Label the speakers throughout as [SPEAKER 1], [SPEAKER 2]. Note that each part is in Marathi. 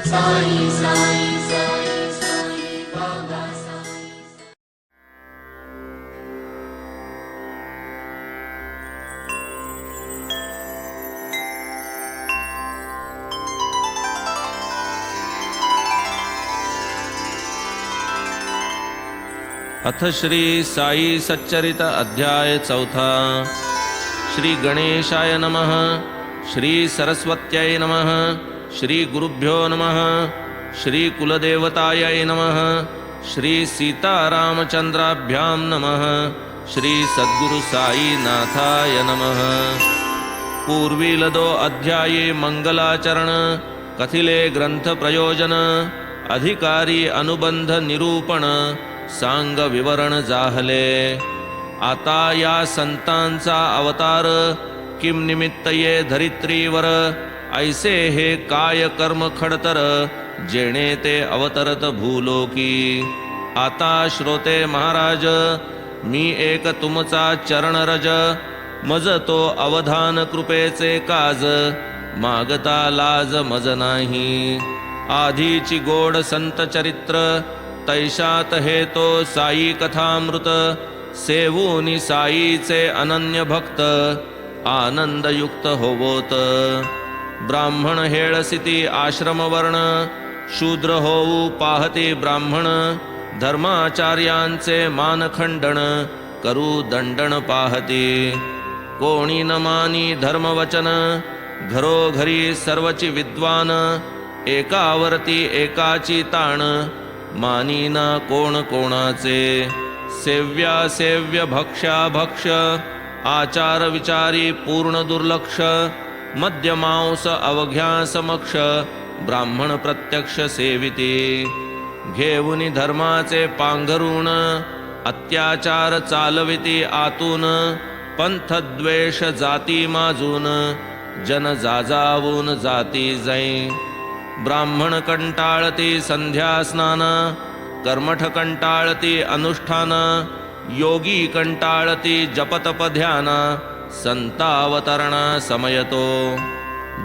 [SPEAKER 1] साई साई साई साई बाबा साई।
[SPEAKER 2] अथ श्री साई सच्चरित अध्याय चौथा। श्री गणेशाय नमः। श्री सरस्वत्यै नमः। श्री गुरुभ्यो नमः। श्री कुलदेवतायै नमः। श्री सीतारामचंद्राभ्यां नमः। श्री सद्गुरु साई नाथाय नमः। पूर्वीलदो अध्याये मंगलाचरण कथिले ग्रंथ प्रयोजन अधिकारी अनुबंध निरूपण सांग विवरण जाहले। आता या संतांचा अवतार किम निमित्त ये धरित्रीवर ऐसे हे काय कर्म खडतर जेणे ते अवतरत भूलोकी। आता श्रोते महाराज मी एक तुमचा चरणरज मज तो अवधान कृपेचे काज मागता लाज मज नाही। आधीची गोड संत चरित्र तैशात हे तो साई कथामृत सेवूनी साईचे अनन्य भक्त आनंदयुक्त होवोत। ब्राह्मण हेळसिती आश्रमवर्ण शूद्र होऊ पाहती ब्राह्मण धर्माचार्यांचे मानखंडन करू दंडन पाहती। कोणी न मानी धर्मवचन घरोघरी सर्वची विद्वान एकावरती एकाची ताण मानीना कोण कोणाचे। सेव्या सेव्य भक्ष्या भक्ष आचार विचारी पूर्ण दुर्लक्ष मद्यमांस अवघ्या समक्ष ब्राह्मण प्रत्यक्ष सेविती। घेऊनी धर्माचे पांघरून अत्याचार चालविती आतून पंथद्वेष जाती माजून जन जाजावून जाती जै। ब्राह्मण कंटाळती संध्या स्नान कर्मठ कंटाळती अनुष्ठान योगी कंटाळती जपतप ध्यान संतावतरणा समयतो।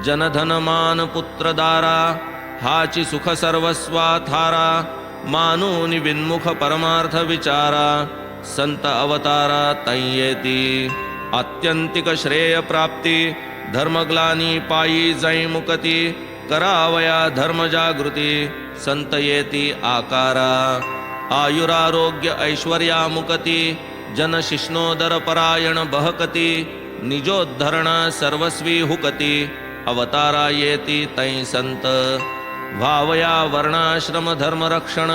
[SPEAKER 2] जनधन मान पुत्रदारा हाची सुख सर्वस्वा थारा मानूनि विन्मुख परमार्थ विचारा संत अवतारा तैयेती। आत्यंतिक श्रेय प्राप्ती धर्मग्लानी पायी जै मुकती करावया धर्म जागृती संत येती आकारा। आयुरारोग्य ऐश्वर्या मुकती जन शिष्णोदर परायण बहकती निजोद्धरण सर्वस्वी हुकती अवतारा येती तै संत। भावया वर्णाश्रम धर्मरक्षण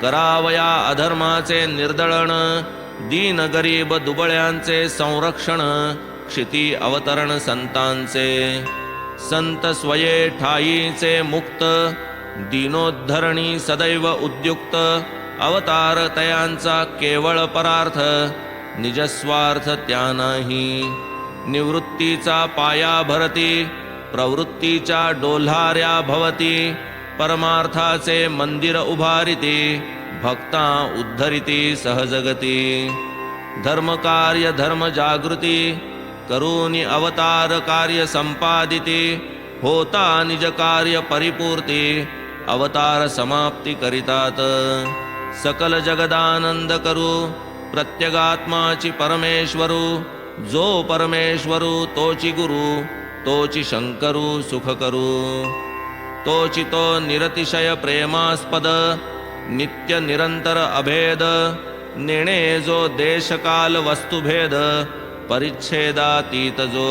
[SPEAKER 2] करावया अधर्माचे निर्दळण दीन गरीब दुबळ्यांचे संरक्षण क्षिती अवतरण संतांचे। संत स्वये ठाईचे मुक्त दीनोद्धरणी सदैव उद्युक्त अवतार तयांचा केवळ परार्थ निजस्वार्थ त्या नाही। निवृत्तीचा पाया भरती प्रवृत्तीच्या डोल्हाऱ्या भवती परमार्थाचे मंदिर उभारिती भक्ता उद्धरिती सहजगती। धर्मकार्य धर्म जागृती करूनी अवतार कार्य संपादिती होता निज कार्य परिपूर्ती अवतार समाप्ती करितात। सकल जगदानंद करू प्रत्यगात्माची परमेश्वरू जो परमेश्वरू तोची गुरु तोची शंकरू सुख करू। तोची तो निरतिशय प्रेमास्पद नित्य निरंतर अभेद नेणे जो देशकाल वस्तुभेद परिच्छेदातीत जो।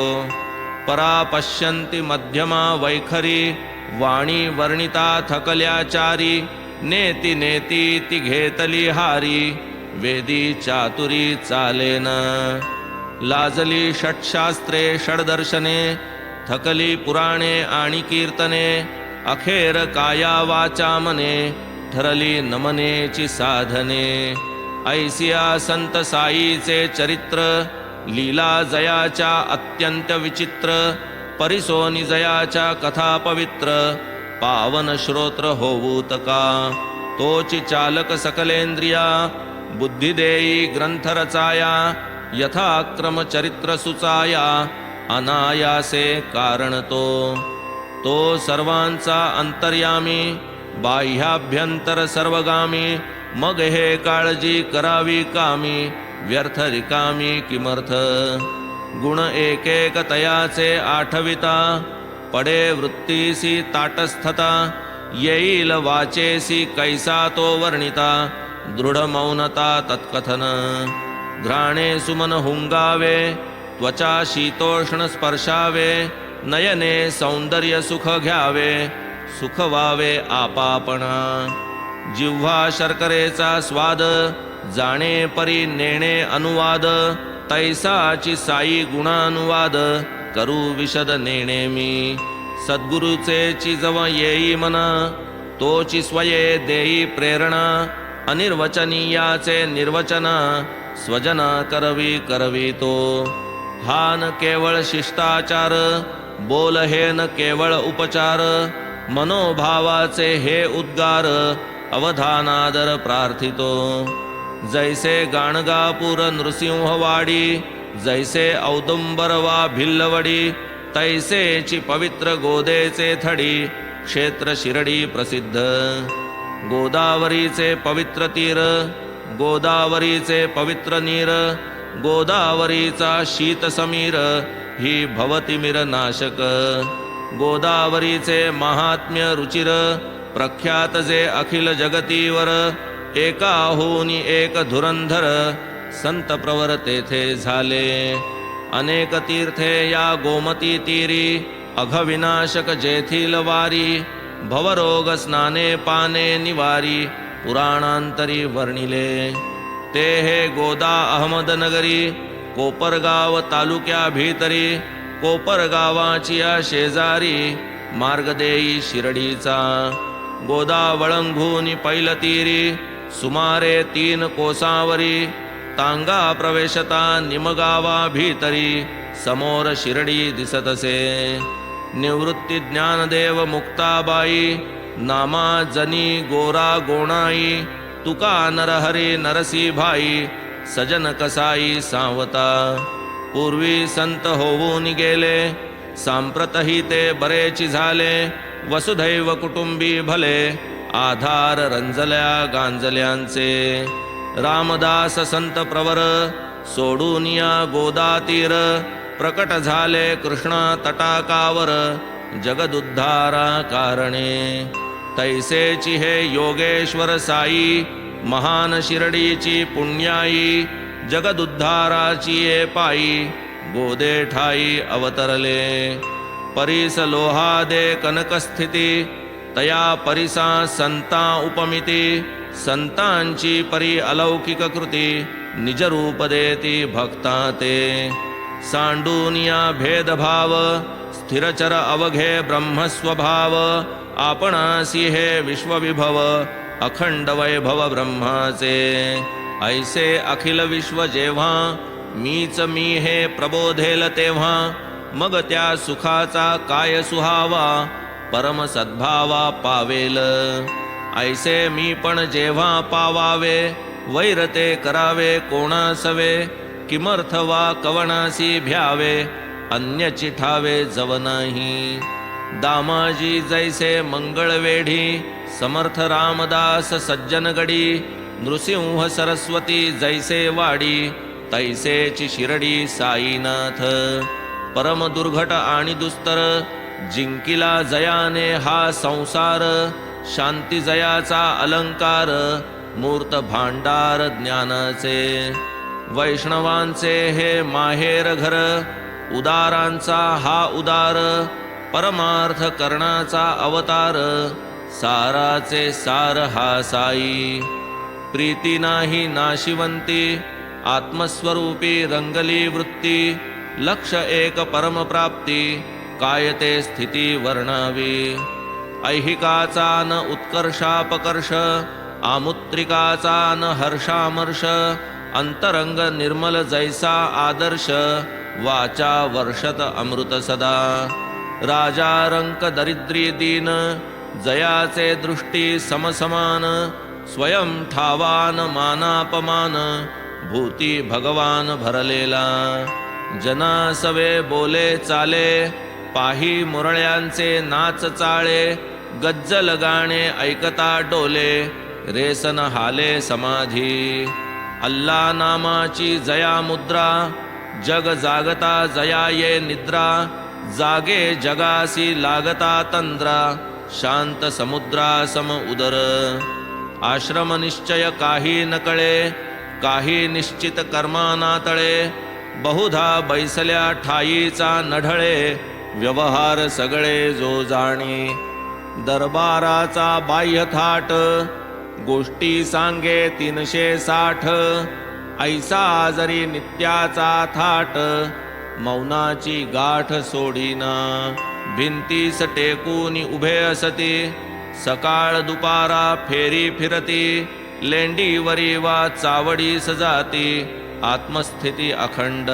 [SPEAKER 2] परा पश्यन्ति मध्यमा वैखरी वाणी वर्णिता थकल्याचारी नेती नेती ती घेतली हारी वेदी चातुरी चालेन। लाजली षटशास्त्रे षडदर्शने थकली पुराणे आणि कीर्तने अखेर काया वाचा मने ठरली नमनेची साधने। ऐसिया संत साईचे चरित्र लीला जयाच्या अत्यंत विचित्र परिसोनी जयाच्या कथा पवित्र पावन श्रोत्र होऊत का। तोची चालक सकलेंद्रिया बुद्धी देई ग्रंथ रचाया यथाक्रम चरित्र सुचाया अनायासे कारण तो। तो सर्वांचा अंतर्यामी, बाह्याभ्यंतर सर्वगामी. मग हे काळजी करावी कामी, व्यर्थ रिकामी किमर्थ. गुण एक तयाचे आठविता, पडे वृत्तीसी ताटस्थता. येईल वाचेसी कैसा तो वर्णिता, दृढ मौनता तत्कथन. घ्राणे सुमन हुंगावे, त्वचा शीतोष्ण स्पर्शावे. नयने सौंदर्य सुख घ्यावे, सुख व्हावे आपापणा. जिव्हा शर्करेचा स्वाद, जाणे परी नेणे अनुवाद. तैसाची साई गुणानुवाद, करू विशद नेणे मी. सद्गुरुचे चिजव येई मना, तोची स्वये देई प्रेरणा. अनिर्वचनीयाचे निर्वचना, स्वजना करवी करवी तो. हा न केवळ शिष्टाचार, बोल हे न केवळ उपचार. मनोभावाचे हे उद्गार, अवधानादर प्रार्थितो. जैसे गाणगापूर नृसिंहवाडी, जैसे औदुंबर वा भिल्लवडी. तैसेची पवित्र गोदेचे थडी, क्षेत्र शिरडी प्रसिद्ध. गोदावरीचे पवित्र तीर, गोदावरीचे पवित्र नीर. गोदावरीचा शीत समीर, ही भवतिमिर नाशक. गोदावरीचे महात्म्य रुचिर, प्रख्यात जे अखिल जगतीवर. एकाहूनी एक धुरंधर, संत प्रवर तेथे झाले. अनेक तीर्थे या गोमती तीरी, अघविनाशक जेथील वारी. भवरोग स्नाने पाने निवारी, पुराणांतरी वर्णिले. ते हे गोदा अहमदनगरी, कोपरगाव तालुक्या भीतरी. कोपरगावाची या शेजारी, मार्ग देई शिरडीचा. गोदा वळंघूनी पैलतीरी, सुमारे 3 कोसावरी. तांगा प्रवेशता निमगावा भीतरी, समोर शिरडी दिसतसे. निवृत्ती ज्ञानदेव मुक्ताबाई, नामा जनी गोरा गोणाई. तुका नरहरी नरसी भाई, सजन कसाई सावता. पूर्वी संत होऊन गेले, सांप्रतही ते बरेची झाले. वसुधैव कुटुंबी भले, आधार रंजल्या गांजल्यांचे. रामदास संत प्रवर, सोडूनिया गोदा तीर. प्रकट झाले कृष्णा तटाकावर, जगदुद्धारा कारणे. तैसेची हे योगेश्वर साई, महान शिरडीची पुण्याई. जगदुद्धाराची ये पायी, गोदे ठाई अवतरले. परीस लोहादे कनकस्थिती, तया परिसा संता उपमिती. संतांची परी अलौकिक कृती, निजरूप देती भक्ता ते. सांडूनिया भेदभाव, स्थिरचर अवघे ब्रह्मस्वभाव. आपणासी हे विश्वविभव, अखंड वैभव ब्रह्माचे. ऐसे अखिल विश्व जेव्हा, मीच मी हे प्रबोधेल तेव्हा. मग त्या सुखाचा काय सुहावा, परम सद्भावा पावेल. ऐसे मी पण जेव्हा पावावे, वैरते करावे कोणासवे. किमर्थ वा कवणासी भ्यावे, अन्य चिठावे जव नाही. दामाजी जैसे मंगळवेढी, समर्थ रामदास सज्जनगडी. नृसिंह सरस्वती जैसे वाडी, तैसेची शिरडी साईनाथ. परम दुर्घट आणि दुस्तर, जिंकिला जयाने हा संसार. शांती जयाचा अलंकार, मूर्त भांडार ज्ञानाचे. वैष्णवांचे हे माहेर घर, उदारांचा हा उदार. परमार्थ करणाचा अवतार, साराचे सार हा साई. प्रीती नाही नाशिवंती, आत्मस्वरूपी रंगली वृत्ती. लक्ष एक परमप्राप्ती, काय ते स्थिती वर्णावी. ऐहिकाचा न उत्कर्षापकर्ष, आमुत्रिकाचा न हर्षामर्ष. अंतरंग निर्मल जैसा आदर्श, वाचा वर्षत अमृत सदा. राजा रंक दरिद्री दीन, जयाचे दृष्टी समसमान. स्वयं ठावान मानापमान, भूती भगवान भरलेला. जना सवे बोले चाले, पाही मुरळ्यांचे नाच चाळे, गज्जल गाणे ऐकता डोले, रेसन हाले समाधी. अल्ला नामाची जया मुद्रा, जग जागता जया ये निद्रा, जागे जगासी लागता तंद्रा, शांत समुद्रा सम उदर. आश्रम निश्चय काही न कळे, काही निश्चित कर्माना तळे, बहुधा बैसल्या ठाईचा नढळे, व्यवहार सगळे जो जाणी. दरबाराचा बाह्य थाट, गोष्टी सांगे 360, ऐसा जरी नित्याचा थाट, मौनाची गाठ सोडीना. भिंतीस टेकून उभे असती, सकाळ दुपारा फेरी फिरती, लेंडीवरी वा चावडीस जाती, आत्मस्थिती अखंड.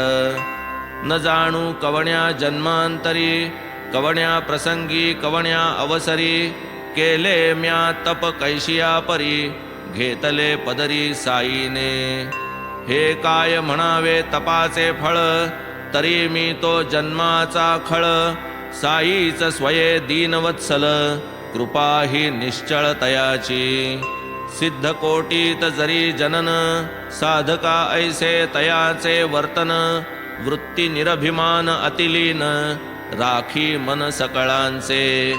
[SPEAKER 2] न जाणू कवण्या जन्मांतरी, कवण्या प्रसंगी कवण्या अवसरी, केले म्या तप कैशिया परी, घेतले पदरी साईने. हे काय म्हणावे तपाचे फळ, तरी मी तो जन्माचा खळ. साईच स्वये दीनवत्सल, कृपा ही निश्चळ तयाची. सिद्ध कोटीत जरी जनन, साधका ऐसे तयाचे वर्तन. वृत्ती निरभिमान अतिलीन, राखी मन सकळांचे.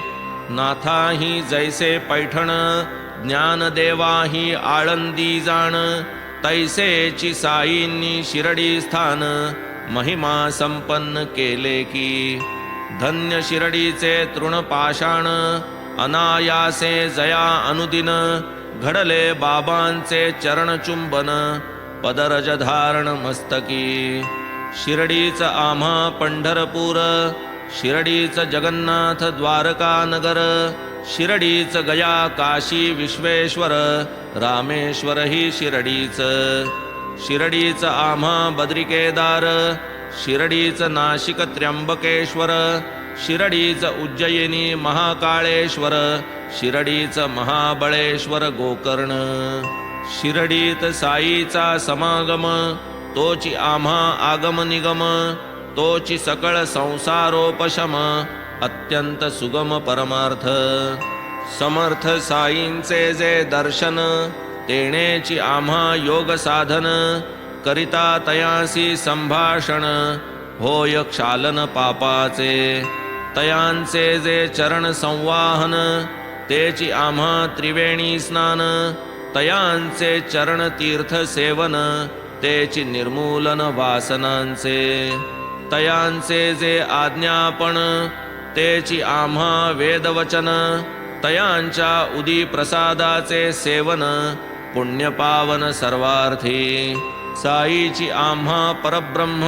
[SPEAKER 2] नाथाही जैसे पैठण, ज्ञानदेवाही आळंदी जाण. तैसेची साईंनी शिरडी स्थान, महिमा संपन्न केले की. धन्य शिरडीचे तृणपाषाण, अनायासे जया अनुदिन. घडले बाबांचे चरणचुंबन, पदरज धारण मस्तकी. शिरडीच आम्हा पंढरपूर, शिरडीच जगन्नाथ द्वारका नगर. शिरडीच गया काशी विश्वेश्वर, रामेश्वर ही शिरडीच. शिरडीच आम्हा बद्रिकेदार, शिरडीच नाशिक त्र्यंबकेश्वर. शिरडीच उज्जयिनी महाकाळेश्वर, शिरडीच महाबळेश्वर गोकर्ण. शिरडीत साईचा समागम, तोची आम्हा आगम निगम. तोची सकळ संसारोपशम, अत्यंत सुगम परमार्थ. समर्थ साईंचे जे दर्शन, तेणेची आम्हा योग साधन. करिता तयासी संभाषण, होय क्षालन पापाचे. तयांचे जे चरण संवाहन, तेची आम्हा त्रिवेणी स्नान. तयांचे चरण तीर्थ सेवन, तेची निर्मूलन वासनांचे. तयांचे जे आज्ञापन, तेची आम्हा वेदवचन. तयांच्या उदी प्रसादाचे सेवन, पुण्यपावन सर्वार्थी. साईची आम्हा परब्रह्म,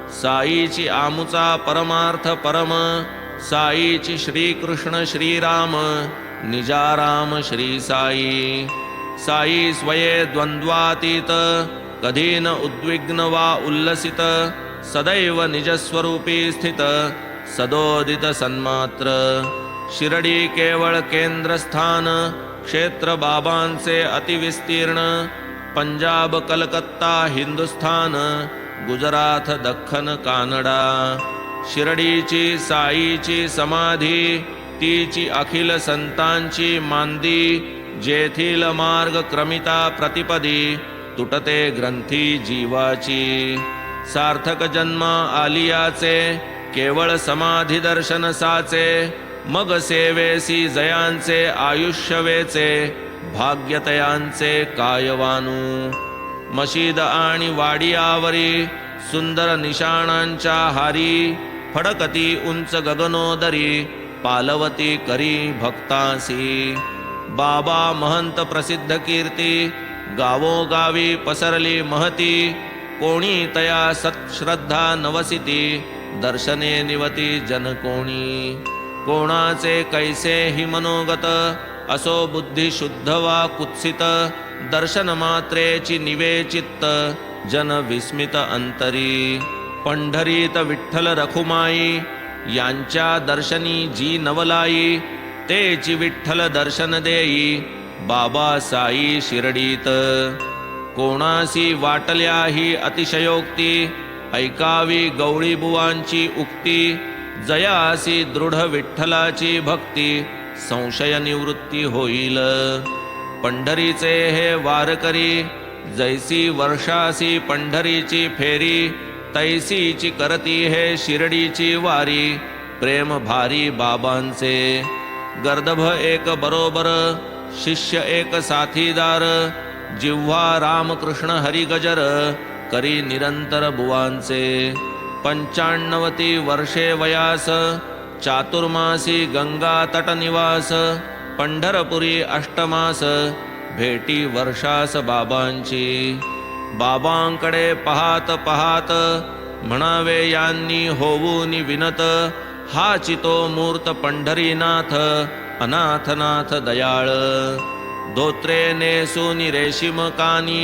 [SPEAKER 2] साईची आमुचा परमार्थ परम. साईची श्रीकृष्ण श्रीराम, निजाराम श्री साई. साई स्वये द्वंद्वातीत, कधी न उद्विग्न वा उल्लसित. सदैव निजस्वरूपी स्थित, सदोदित सन्मात्र. शिरडी केवळ केंद्रस्थान, क्षेत्र बाबांचे अतिविस्तीर्ण. पंजाब कलकत्ता हिंदुस्थान, गुजरात दख्खन कानडा. शिरडीची साईची समाधी, तीची अखिल संतांची मांदी. जेथील मार्ग क्रमिता प्रतिपदी, तुटते ग्रंथी जीवाची. सार्थक जन्मा आलियाचे, केवळ समाधी दर्शन साचे. मग सेवेसी जयांचे आयुष्य वेचे, भाग्यतयांचे कायवानू. मशीद आणि वाडियावरी, सुंदर निशाणांच्या हारी. फडकती उंच गगनोदरी, पालवती करी भक्तासी. बाबा महंत प्रसिद्ध कीर्ती, गावोगावी पसरली महती. कोणी तया सत्श्रद्धा नवसिती, दर्शने निवती जन कोणी. कोणाचे कैसे हि मनोगत, असो बुद्धी शुद्ध वा कुत्सित. दर्शन मात्रेची निवे चित्त, जन विस्मित अंतरी. पंढरीत विठ्ठल रखुमाई, यांच्या दर्शनी जी नवलाई. तेची विठ्ठल दर्शन देई, बाबा साई शिरडीत. कोणासी वाटल्या ही अतिशयोक्ती, ऐकावी गवळी बुवांची उक्ती. जयासी दृढ विठ्ठलाची भक्ती संशय निवृत्ती होईल. पंढरीचे हे वारकरी जैसी वर्षासी पंढरीची फेरी तैसीची करती हे शिर्डीची वारी. प्रेम भारी बाबांचे गर्दभ एक बरोबर शिष्य एक साथीदार. जिव्हा रामकृष्ण हरिगजर करी निरंतर बुवांचे. 95 वर्षे वयास चातुर्मासी गंगा तट निवास. पंढरपुरी अष्टमास भेटी वर्षास बाबांची. बाबांकडे पाहात पाहात म्हणावे यांनी होऊन विनत. हाची तो मूर्त पंढरीनाथ अनाथनाथ दयाळ. धोत्रे नेसून रेशीम कानी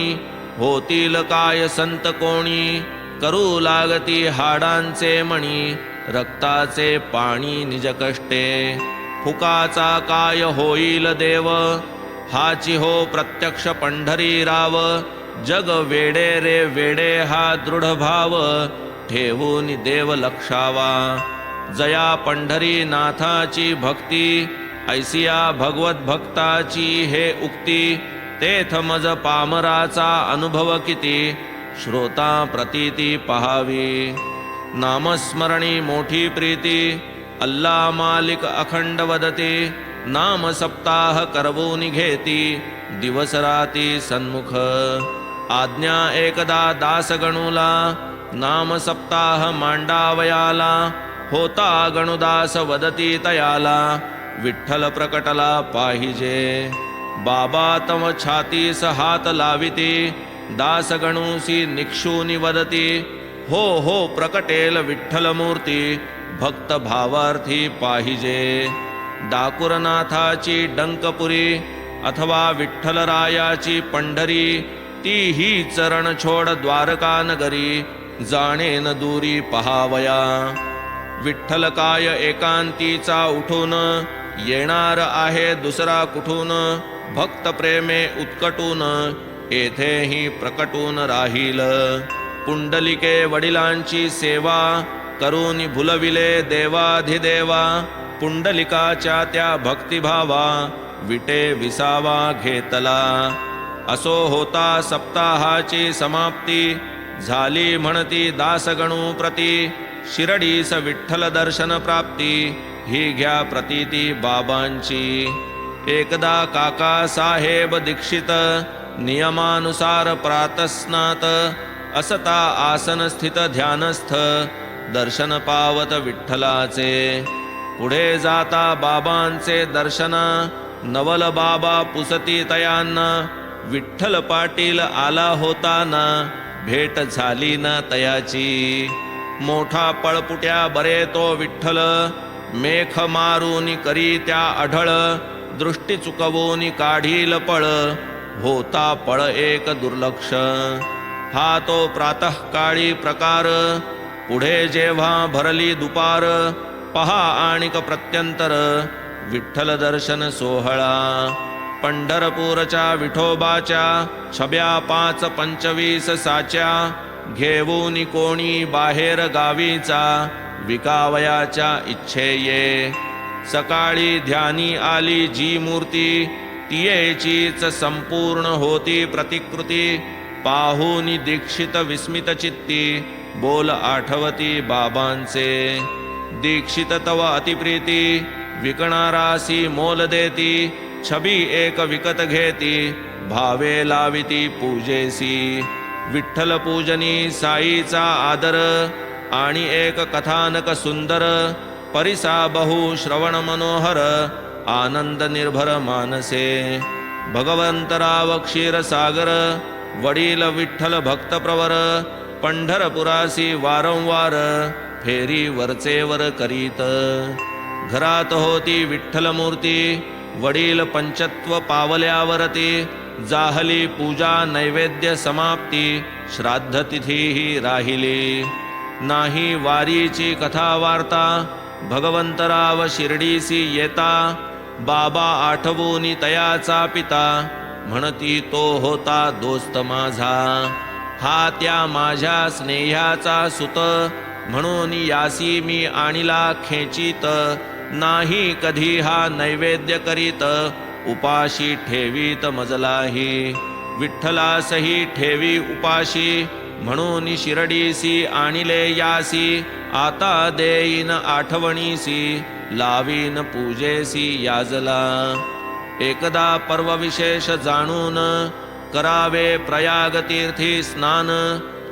[SPEAKER 2] होतील काय संत कोणी. करू लागती हाडांचे मणी रक्ताचे पाणी निज कष्टे. फुकाचा काय होईल देव हाची हो प्रत्यक्ष पंढरी राव. जग वेडे रे वेडे हा दृढ भाव ठेवून देव लक्षावा. जया पंढरी नाथाची भक्ती ऐसिया भगवत भक्ताची हे उक्ती. तेथ मज पामराचा अनुभव किती श्रोता प्रतीती पहावी. नामस्मरणी मोठी प्रीती अल्ला मालिक अखंड वदते. नाम सप्ताह करवून घेती दिवस राती सन्मुख. आज्ञा एकदा दास गणूला नाम सप्ताह मांडावयाला. होता गणुदास वदती तयाला विठ्ठल प्रकटला पाहिजे. बाबा तम छातीस हात लाविती दास गणूसी निक्षूनी वदती. हो हो प्रकटेल विठ्ठल मूर्ती भक्त भावार्थी पाहिजे. डाकुरनाथाची डंकपुरी अथवा विठ्ठलरायाची पंढरी. ती ही चरण छोड द्वारका नगरी जाणेन दूरी पहावया. विठ्ठल काय एकांतीचा उठून येणार आहे दुसरा कुठून. भक्त प्रेमे उत्कटून येथेही प्रकटून राहील. पुंडलिके वडिलांची सेवा करून भुलविले देवाधिदेवा. पुंडलिकाच्या त्या भक्तिभावा विटे विसावा घेतला. असो होता सप्ताहाची समाप्ती झाली म्हणती दासगणू प्रती. शिर्डीस विठ्ठल दर्शन प्राप्ती ही घ्या प्रतीती बाबांची. एकदा काका साहेब दीक्षित नियमानुसार प्रातस्नात. असता आसन स्थित ध्यानस्थ दर्शन पावत विठ्ठलाचे. पुढे जाता बाबांचे दर्शन नवल बाबा पुसती तयांना. विठ्ठल पाटील आला होता ना भेट झाली ना तयाची. मोठा पळपुट्या बरे तो विठ्ठल मेख मारून करी त्या अढळ. दृष्टी चुकवून काढील पळ होता पळ एक दुर्लक्ष. हा तो प्रातःकाळी प्रकार पुढे जेव्हा भरली दुपार. पहा आणिक प्रत्यंतर विठ्ठल दर्शन सोहळा. पंढरपूरच्या विठोबाच्या छब्या 5-25 साच्या. घेऊन कोणी बाहेर गावीचा विकावयाच्या इच्छे ये. सकाळी ध्यानी आली जी मूर्ती तियेचीच संपूर्ण होती प्रतिकृती. पाहूनी दीक्षित विस्मित चित्ती बोल आठवती बाबांचे. दीक्षित तव अतिप्रीती विकणारासी मोल देती. छबी एक विकत घेती भावे लाविती पूजेसी. विठ्ठल पूजनी साईचा आदर आणि एक कथानक सुंदर. परिसा बहु श्रवण मनोहर आनंद निर्भर मानसे. भगवंतराव क्षीरसागर वडील विठ्ठल भक्त प्रवर. पंढरपुरासी वारंवार फेरी वरचेवर करीत. घरात होती विठ्ठल मूर्ती वडील पंचत्व पावल्यावरती. जाहली पूजा नैवेद्य समाप्ती श्राद्ध तिथीही राहिली. नाही वारीची कथा वार्ता भगवंतराव शिर्डीसी येता. बाबा आठवूनी तयाचा पिता म्हणती तो होता दोस्त माझा. हा त्या माझ्या स्नेह्याचा सुत. म्हणून यासी मी आणिला खेचित, नाही कधी हा नैवेद्य करीत, उपाशी ठेवीत मजलाही, विठ्ठलासही ठेवी उपाशी, म्हणून शिरडीसी आणिले यासी, आता देईन आठवणीसी, लावीन पूजेसी याजला. एकदा पर्व विशेष जाणून, करावे प्रयाग तीर्थी स्नान,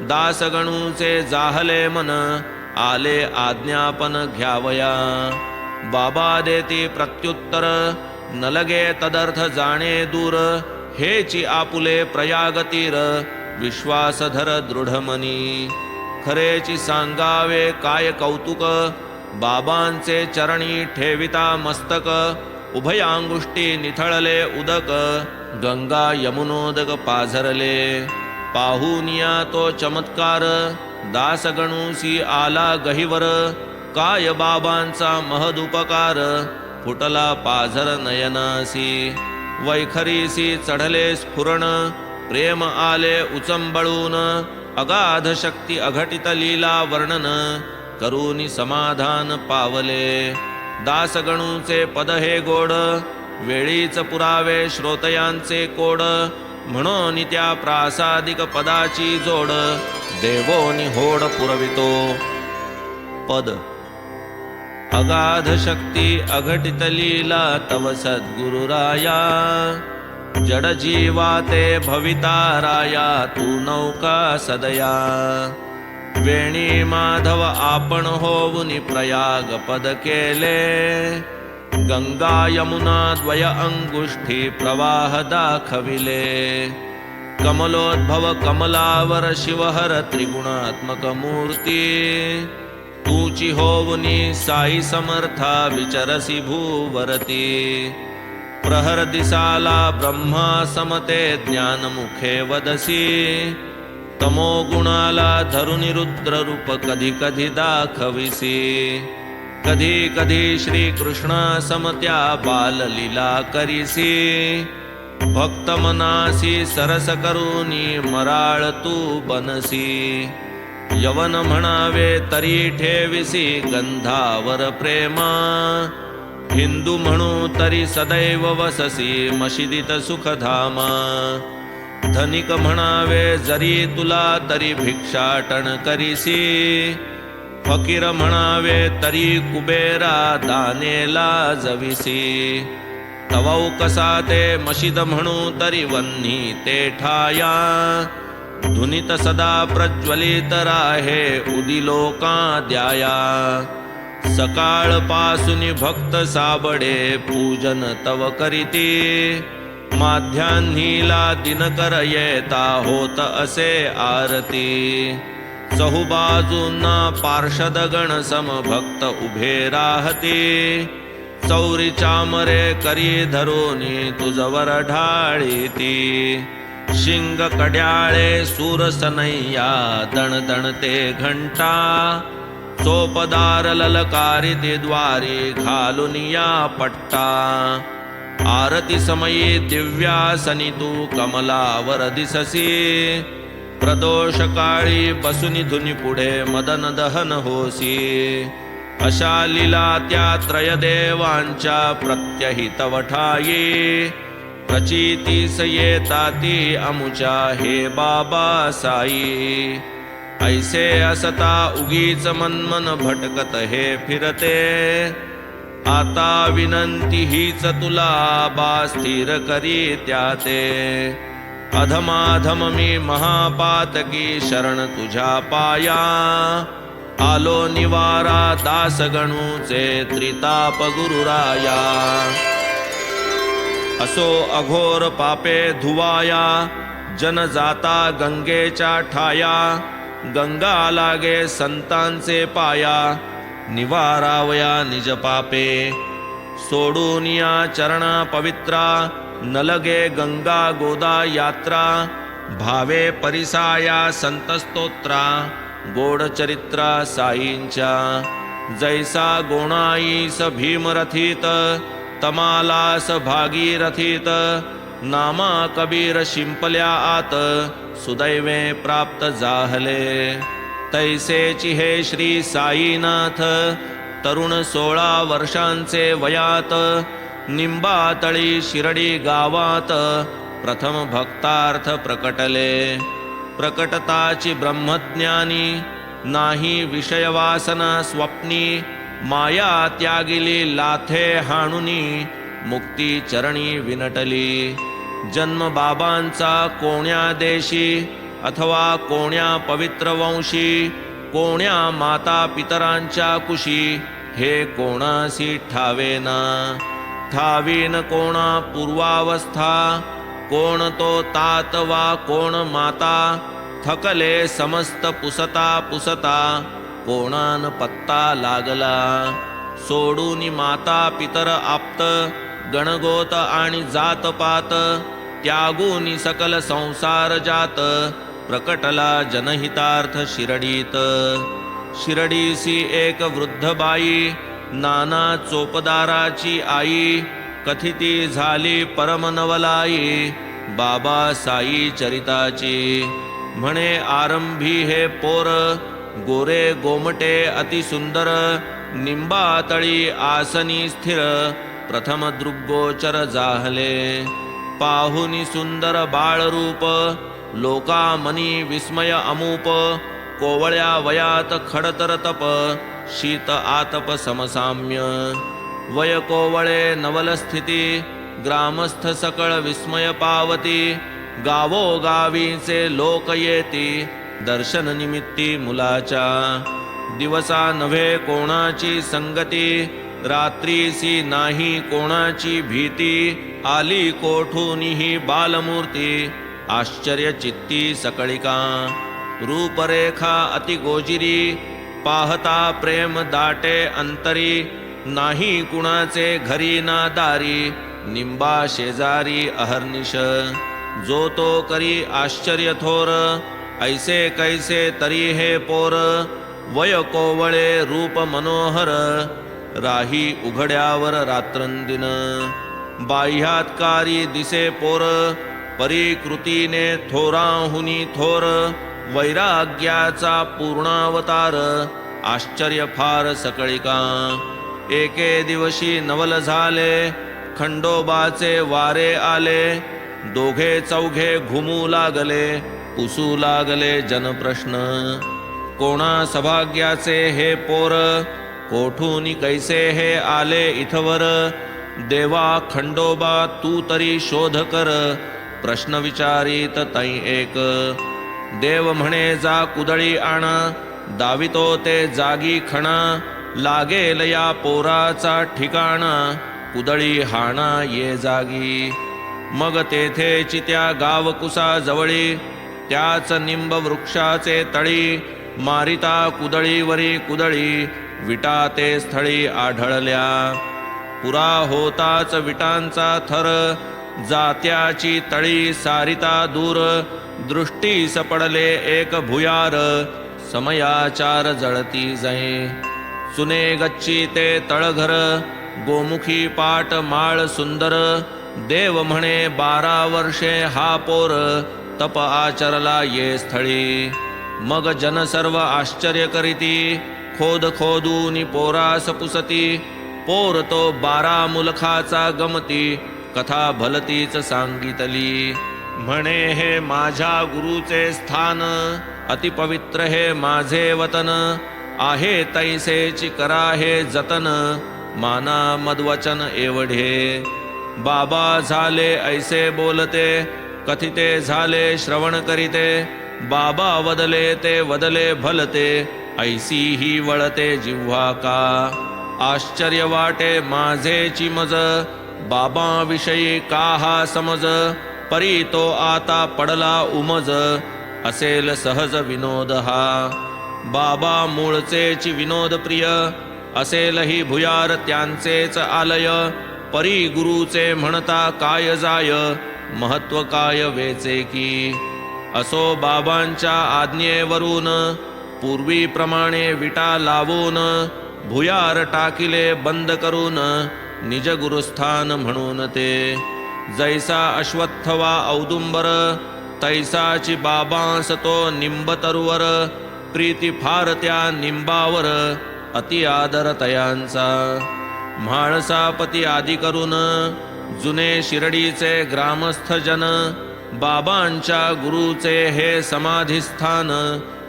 [SPEAKER 2] दासगणूचे जाहले मन, आले आज्ञापन घ्यावया. बाबा देती प्रत्युत्तर, न लगे तदर्थ जाणे दूर, हेची आपुले प्रयाग तीर, विश्वास धर दृढमनी. खरेची सांगावे काय कौतुक, बाबांचे चरणी ठेविता मस्तक, उभयांगुष्टी निथळले उदक, गंगा यमुनोदक पाझरले. पाहुनिया तो चमत्कार, दासगणूसी आला गहिवर, काय बाबांचा महदुपकार, फुटला पाझर नयनासी. वैखरीसी चढले स्फुरण, प्रेम आले उचंबळून, अगाध शक्ती अघटित लीला वर्णन, करूनी समाधान पावले. दासगणूचे पद हे गोड, वेळीच पुरावे श्रोतयांचे कोड, म्हणून त्या प्रासादिक पदाची जोड, देवोनी होड पुरवितो. पद अगाध शक्ती अघटित लीला तव सद्गुरुराया, जड जीवा ते भविताराया, तू नौका सदया. वेणी माधव आपण होऊनी प्रयाग पद केले, गंगा यमुना द्वय अंगुष्ठी प्रवाह दाखविले. कमलोद्भव कमलावर शिवहर त्रिगुणात्मक मूर्ती, तूची होवनी साई समर्था विचरसी भूवरती. प्रहर दिसाला ब्रह्मा समते ज्ञानमुखे वदसी, तमो गुणाला धरुनी रुद्र रूप कधी कधी दाखविसी. कधी कधी श्री कृष्णा समत्या बाललीला करीसी, भक्त मनासी सरस करूनी मराळ तू बनसी. यवन म्हणावे तरी ठेविसी गंधावर प्रेमा, हिंदू म्हणू तरी सदैव वससी मशिदीत सुखधामा. धनिक म्हणावे जरी तुला तरी भिक्षाटन करीसी, फकीर म्हणावे तरी कुबेरा दानेला जविसी. तवौ कसा ते मशिद म्हणू तरी वन्ही ते ठाया, धुनीत सदा प्रज्वलित राहे उदिलोका द्याया. सकाळ पासून भक्त साबडे पूजन तव करीती, माध्यान्हीला दिनकर येता होत असे आरती. चहुबाजूंना पार्षद गण सम भक्त उभे राहती, चौरी चामरे करी धरोनी तुझवर ढाळीती. शिंग कड्याळे सूरसनैया दणदणते घंटा, चोपदार ललकारिती द्वारी घालून या पट्टा. आरती समयी दिव्यासनी तू कमलावर दिससी, प्रदोष काळी बसुनी धुनी पुढे मदन दहन होसी. अशा लीला त्या त्रयदेवांच्या प्रत्यहित वठाई, प्रचितीस येताती अमुच्या हे बाबा साई. ऐसे असता उगीच मनमन भटकत हे फिरते, आता विनंती हीच तुला बा स्थिर करी त्याते. अधमाधम मी महापातकी शरण तुझ्या पाया, आलो निवारा दासगणूचे त्रिताप गुरुराया. असो अघोर पापे धुवाया, जन जाता गंगेच्या ठाया. गंगा लागे संतांचे पाया, निवारावया निज पापे. सोडून या चरणा पवित्रा, न लगे गंगा गोदा यात्रा. भावे परिसाया संतस्तोत्रा, गोड चरित्रा साईंच्या. जैसा गोणाईस भीमरथित, तमालास भागीरथित. नामा कबीर शिंपल्या आत, सुदैवे प्राप्त जाहले. तैसेची हे श्री साईनाथ तरुण 16 वर्षांचे वयात निंबातळी शिरडी गावात प्रथम भक्तार्थ प्रकटले. प्रकटताची ब्रह्मज्ञानी नाही विषयवासना स्वप्नी माया त्यागिली लाथे हाणुनी मुक्ती चरणी विनटली. जन्म बाबांचा कोण्या देशी अथवा कोण्या पवित्र वंशी कोण्या माता पितरांच्या कुशी हे कोणासी ठावेना. ठावीन कोणा पूर्वावस्था कोण तो तात वा कोण माता थकले समस्त पुसता पुसता कोणान पत्ता लागला. सोडून माता पितर आप्त गणगोत आणि जातपात त्यागून सकल संसार जात प्रकटला जनहितार्थ शिरडीत. शिरडीसी एक वृद्ध बाई नाना चोपदाराची आई कथिती झाली परमनवलाई बाबा साई चरिताची. म्हणे आरंभी हे पोर गोरे गोमटे अतिसुंदर निंबातळी आसनी स्थिर प्रथम दृग्गोचर जाहले. पाहुनी सुंदर बाळरूप लोकामनी विस्मय अमूप कोवळ्या वयात खडतर तप शीत आतप समसाम्य. वय कोवळे नवल स्थिती ग्रामस्थ सकळ विस्मय पावती. गावोगावीचे लोक येती दर्शन निमित्ती मुलाच्या. दिवसा नव्हे कोणाची संगती रात्रीसी नाही कोणाची भीती. आली कोठूनही बालमूर्ती आश्चर्य चित्ती सकळिका. रूपरेखा अति गोजिरी पाहता प्रेम दाटे अंतरी. नाही कुणाचे घरी ना दारी निंबा शेजारी अहर्निश. जो तो करी आश्चर्य थोर ऐसे कैसे तरी हे पोर. वय कोवळे रूप मनोहर राही उघड्यावर रात्रंदिन. बाह्यात्कारी दिसे पोर परिकृतीने थोराहुनी थोर. वैराग्याचा पूर्णावतार आश्चर्य फार सकळिका. एके दिवशी नवल झाले खंडोबाचे वारे आले. दोघे चौघे घुमू लागले पुसू लागले जनप्रश्न. कोणा सभाग्याचे हे पोर कोठून कैसे हे आले इथवर. देवा खंडोबा तू तरी शोध कर प्रश्न विचारित तै एक. देव म्हणे जा कुदळी आणा दावितो ते जागी खणा. लागेल या पोराचा ठिकाणा कुदळी हाणा ये जागी. मग तेथे चित्या गावकुसा जवळी त्याच निंब वृक्षाचे तळी. मारिता कुदळीवरी कुदळी विटा ते स्थळी आढळल्या. पुरा होताच विटांचा थर जात्याची तळी सारिता दूर. दृष्टीस पडले एक भुयार समयाचार जळती जै. चुने गच्ची ते तळघर गोमुखी पाट माळ सुंदर. देव म्हणे 12 वर्षे हा पोर तप आचरला ये स्थळी. मग जन सर्व आश्चर्य करीती खोद खोदूनी पोरास पुसती. पोर तो 12 मुलखाचा गमती कथा भलतीच सांगितली. म्हणे हे माझ्या गुरुचे स्थान अतिपवित्र हे माझे वतन. आहे तैसेची करा हे जतन माना मदवचन एवढे. बाबा झाले ऐसे बोलते कथिते झाले श्रवण करीते. बाबा वदले ते वदले भलते ऐसी ही वळते जिव्हा का. आश्चर्य वाटे माझेची मज बाबा विषयी का हा समज. परी तो आता पडला उमज असेल सहज विनोद हा. बाबा मूळचेची विनोद प्रिय असेल ही भुयार त्यांचेच आलय. परी गुरुचे म्हणता काय जाय महत्व काय वेचे की. असो बाबांच्या आज्ञेवरून पूर्वीप्रमाणे विटा लावून भुयार टाकिले बंद करून निज गुरुस्थान म्हणून ते. जैसा अश्वत्थ वा औदुंबर तैसाची बाबांस तो निंब तरुवर. प्रीती फार त्या निंबावर अति आदर तयांचा. म्हाळसापती आदी करून जुने शिर्डीचे ग्रामस्थ जन बाबांच्या गुरुचे हे समाधिस्थान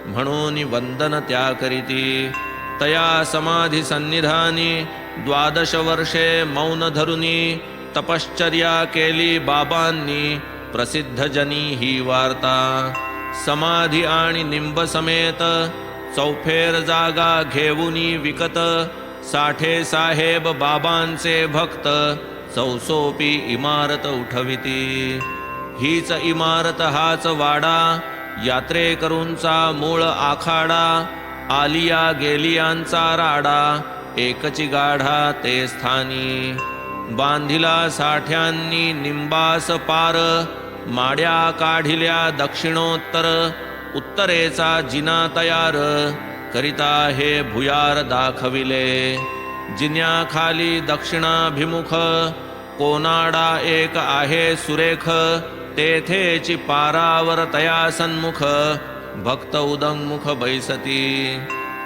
[SPEAKER 2] म्हणून वंदन त्या करीती. तया समाधी सन्निधानी 12 वर्षे मौन धरुनी तपश्चर्या केली बाबांनी. प्रसिद्ध जनी ही वार्ता. समाधी आणि निंब समेत चौफेर जागा घेऊनी विकत. साठे साहेब बाबांचे भक्त चौसोपी इमारत उठविती. हीच इमारत हाच वाडा यात्रेकरूंचा मूळ आखाडा. आलिया गेलियांचा राडा एकची गाढा ते स्थानी. बांधिला साठ्यांनी निंबास पार. माड्या काढिल्या दक्षिणोत्तर. उत्तरेचा जिना तयार करिता हे भुयार दाखविले. जिन्याखाली दक्षिणाभिमुख कोनाडा एक आहे सुरेख. तेथेची पारावर तया सन्मुख भक्त उदंगमुख बैसती.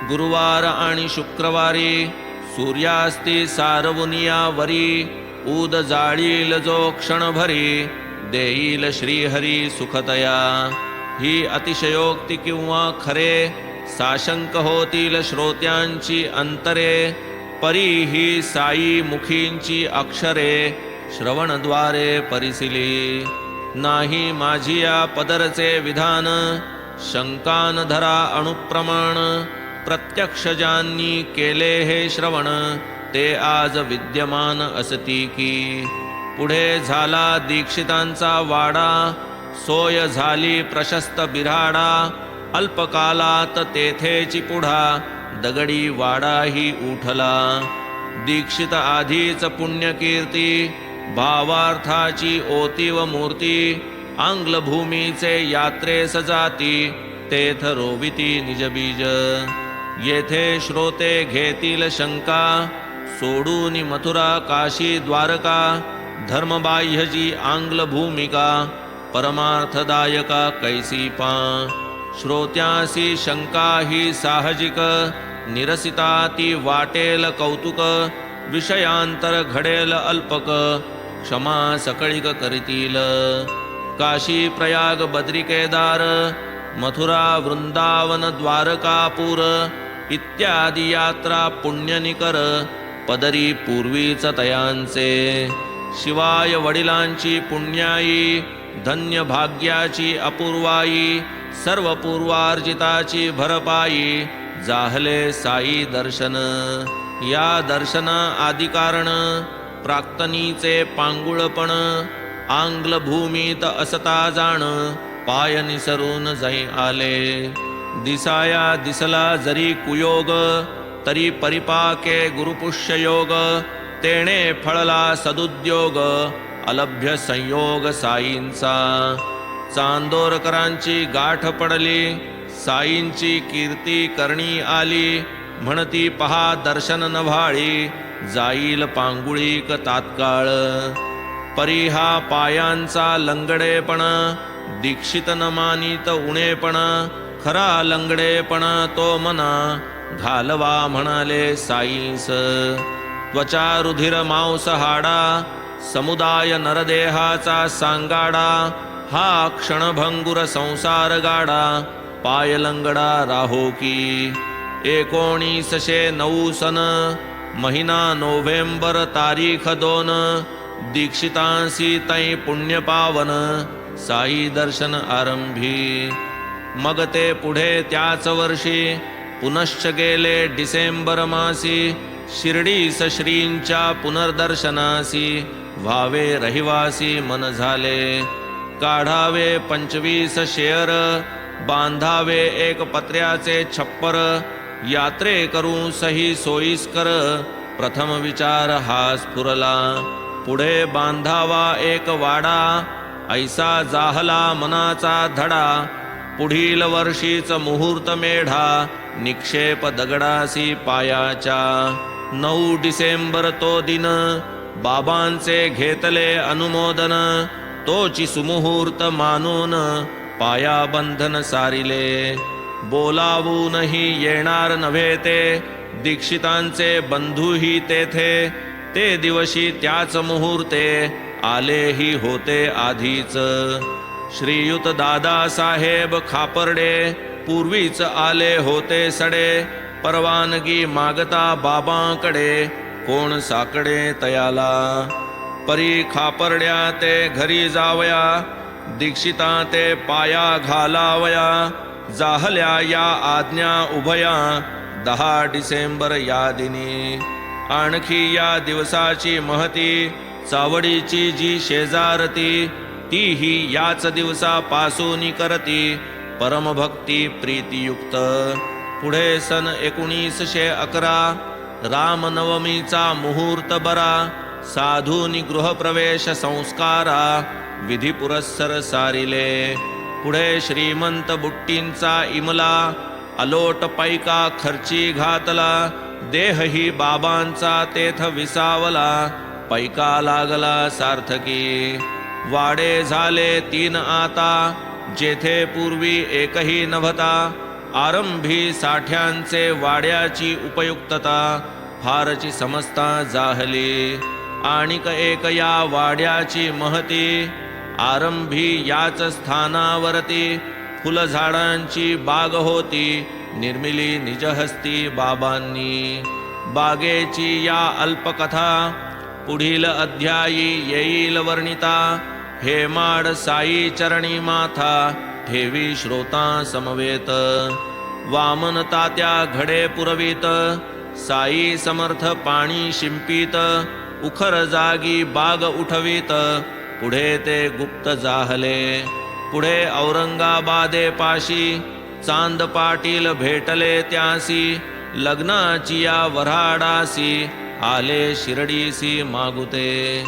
[SPEAKER 2] गुरुवार आणि शुक्रवारी सूर्यास्ती सारवुनिया वरी. ऊद जाळील जो क्षणभरी देईल श्रीहरी सुखतया. ही अतिशयोक्ती किंवा खरे साशंक होतील श्रोत्यांची अंतरे. परी ही साई मुखींची अक्षरे श्रवणद्वारे परिसिली. नाही माझी या पदरचे विधान शंकान धरा अणुप्रमाण. प्रत्यक्ष ज्यांनी केले हे श्रवण ते आज विद्यमान असती की. पुढे झाला दीक्षितांचा वाडा. सोय झाली प्रशस्त बिराडा. अल्पकालात तेथेची पुढा दगडी वाडाही उठला. दीक्षित आधीच पुण्यकीर्ती भावार्थाची ओती व मूर्ती. आंग्ल भूमीचे यात्रेस जाती तेथ रोविती निजबीज. येथे श्रोते घेतील शंका सोडून मथुरा काशी द्वारका. धर्मबाह्य जी आंग्ल भूमिका परमार्थदायका कैसी पा. श्रोत्यासी शंका ही साहजिक निरसिता ती वाटेल कौतुक. विषयांतर घडेल अल्पक क्षमा सकळिक करीतील. काशी प्रयाग बद्री केदार मथुरा वृंदावन द्वारकापूर इत्यादी यात्रा पुण्यनिकर पदरी पूर्वीच तयांचे. शिवाय वडिलांची पुण्याई धन्य भाग्याची अपूर्वाई. सर्व पूर्वार्जिताची भरपाई जाहले साई दर्शन. या दर्शना आदी कारण प्राक्तनीचे पांगुळपण. आंग्ल भूमीत असता जाण पाय निसरून जाई आले. दिसाया दिसला जरी कुयोग तरी परिपाके गुरुपुष्ययोग. तेणे फळला सदुद्योग अलभ्य संयोग साईंचा. चांदोरकरांची गाठ पडली साईंची कीर्ती करणी आली. म्हणती पहा दर्शन नभाळी जाईल पांगुळीक तात्काळ. परी हा पायांचा लंगडेपण दीक्षित न मानित उणेपण. खरा लंगडेपण तो मना घालवा म्हणाले साईंस. त्वचा रुधिर मांस हाडा समुदाय नरदेहाचा सांगाडा. हा क्षणभंगुर संसार गाडा पाय लंगडा राहो की. 1909 सन महिना नोव्हेंबर तारीख 2. दीक्षितांसी तै पुण्य पावन साई दर्शन आरंभी. मग ते पुढे त्याच वर्षी पुनश्च गेले डिसेंबर मासी. शिर्डीस श्रींच्या पुनर्दर्शनासी व्हावे रहिवासी मन झाले. काढावे 25 शेअर बांधावे एक पत्र्याचे छप्पर. यात्रे करू सही सोयीस्कर प्रथम विचार हा स्फुरला. पुढे बांधावा एक वाडा ऐसा जाहला मनाचा धडा. पुढील वर्षीच मुहूर्त मेढा निक्षेप दगडासी पायाच्या. 9 डिसेंबर तो दिन बाबांचे घेतले अनुमोदन. तोची सुमुहूर्त मानून पाया बंधन सारिले. बोलावूनही येणार नव्हे ते, दीक्षितांचे बंधूही तेथे. ते दिवशी त्याच मुहूर्ते, आलेही होते आधीच. श्रीयुत दादासाहेब खापर्डे, पूर्वीच आले होते सडे. परवानगी मागता बाबांकडे, कोण साकडे तयाला. परी खापर्ड्या ते घरी जावया, दीक्षिता ते पाया घालावया. जाहल्या या आज्ञा उभया, 10 डिसेंबर या दिनी. आणखी या दिवसाची महती, चावडीची जी शेजारती. तीही याच दिवसापासून करती, परमभक्ती प्रीतियुक्त. पुढे सन 1911, रामनवमीचा मुहूर्त बरा. साधूनी गृहप्रवेश संस्कारा, विधी पुरस्सर सारिले. पुढे श्रीमंत बुट्टींचा इमला, अलोट पैका खर्ची घातला. देहही बाबांचा तेथ विसावला, पैका लागला सार्थकी. वाडे झाले 3 आता, जेथे पूर्वी एकही नभता. आरंभी साठ्यांचे वाड्याची उपयुक्तता, फारची समजता जाहली. आणिक एक या वाड्याची महती, आरंभी याच स्थानावरती. फुलझाडांची बाग होती, निर्मिली निजहस्ती बाबांनी. बागेची या अल्पकथा, पुढील अध्यायी येईल वर्णिता. हेमाड साई चरणी माथा, ठेवी श्रोता समवेत. वामन तात्या घडे पुरवीत, साई समर्थ पाणी शिंपीत. उखर जागी बाग उठवीत, पुढे ते गुप्त जाहले. पुढे औरंगाबादे पाशी, चांद पाटील भेटले त्यासी. लग्नाची या वऱ्हाडासी, आले शिर्डीसी मागुते.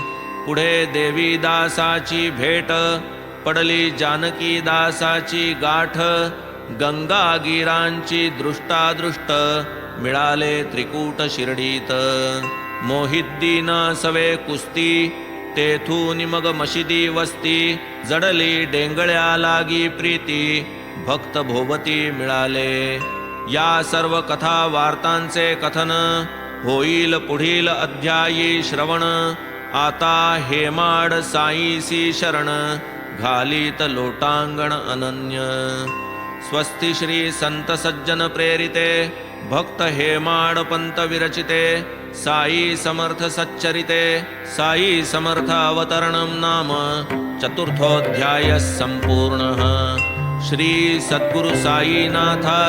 [SPEAKER 2] पुढे देवीदासाची भेट, पडली जानकी दासाची गाठ. गंगागीरांची दृष्टादृष्ट, मिळाले त्रिकूट शिर्डीत. मोहिद्दीन सवे कुस्ती, तेथून मग मशिदी वस्ती. जडली डेंगळ्या लागी प्रीती, भक्त भोवती मिळाले. या सर्व कथा वार्तांचे कथन, होईल पुढील अध्यायी श्रवण. आता हेमाड साईसी शरण, घालीत लोटांगण अनन्य. स्वस्ति श्री संत सज्जन प्रेरिते, भक्त हेमाड पंत विरचिते. साई समर्थ सच्चरिते, साई समर्थ अवतरणं नाम चतुर्थोऽध्यायः सम्पूर्णः. श्री सद्गुरु साईनाथार्पणमस्तु.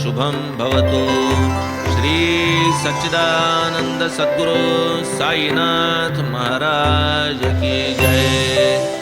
[SPEAKER 2] शुभं भवतु. श्री सच्चिदानंद सद्गुरु साईनाथ महाराज की जय.